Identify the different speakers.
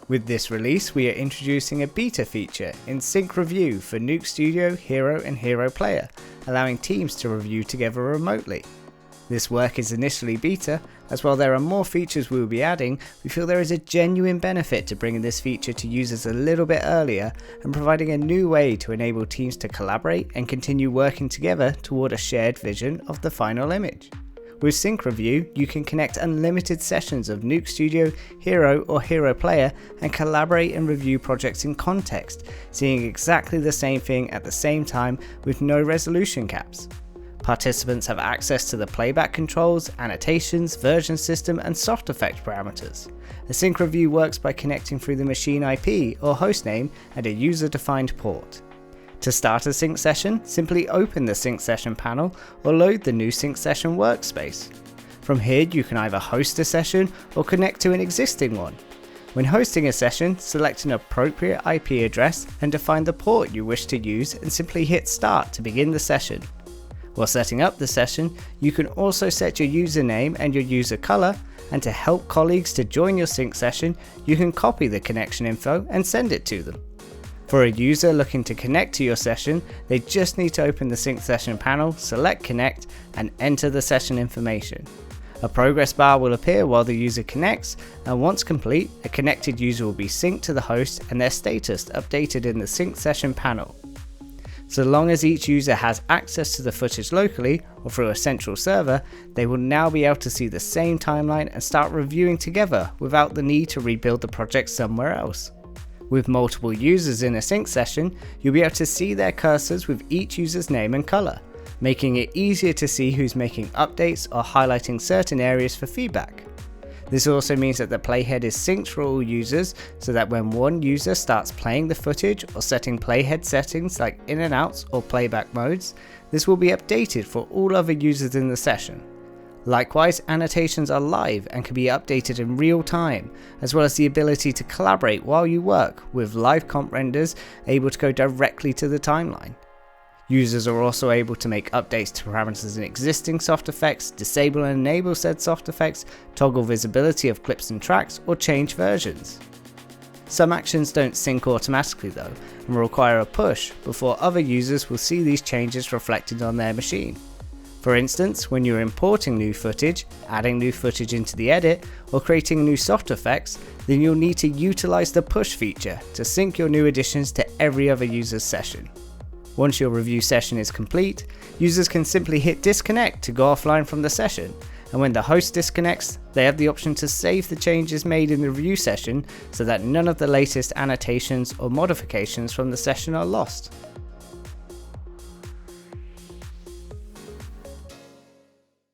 Speaker 1: With this release, we are introducing a beta feature in SyncReview for Nuke Studio, Hiero and HieroPlayer, allowing teams to review together remotely. This work is initially beta, as while there are more features we will be adding, we feel there is a genuine benefit to bringing this feature to users a little bit earlier and providing a new way to enable teams to collaborate and continue working together toward a shared vision of the final image. With SyncReview, you can connect unlimited sessions of Nuke Studio, Hiero or HieroPlayer and collaborate and review projects in context, seeing exactly the same thing at the same time with no resolution caps. Participants have access to the playback controls, annotations, version system and soft effect parameters. A SyncReview works by connecting through the machine IP or hostname and a user-defined port. To start a sync session, simply open the sync session panel or load the new sync session workspace. From here you can either host a session or connect to an existing one. When hosting a session, select an appropriate IP address and define the port you wish to use and simply hit start to begin the session. While setting up the session, you can also set your username and your user color, and to help colleagues to join your sync session, you can copy the connection info and send it to them. For a user looking to connect to your session, they just need to open the sync session panel, select connect, and enter the session information. A progress bar will appear while the user connects, and once complete, a connected user will be synced to the host and their status updated in the sync session panel. So long as each user has access to the footage locally or through a central server, they will now be able to see the same timeline and start reviewing together without the need to rebuild the project somewhere else. With multiple users in a sync session, you'll be able to see their cursors with each user's name and color, making it easier to see who's making updates or highlighting certain areas for feedback. This also means that the playhead is synced for all users, so that when one user starts playing the footage or setting playhead settings like in and outs or playback modes, this will be updated for all other users in the session. Likewise, annotations are live and can be updated in real time, as well as the ability to collaborate while you work, with live comp renders able to go directly to the timeline. Users are also able to make updates to parameters in existing soft effects, disable and enable said soft effects, toggle visibility of clips and tracks, or change versions. Some actions don't sync automatically though, and will require a push before other users will see these changes reflected on their machine. For instance, when you're importing new footage, adding new footage into the edit, or creating new soft effects, then you'll need to utilize the push feature to sync your new additions to every other user's session. Once your review session is complete, users can simply hit disconnect to go offline from the session, and when the host disconnects, they have the option to save the changes made in the review session so that none of the latest annotations or modifications from the session are lost.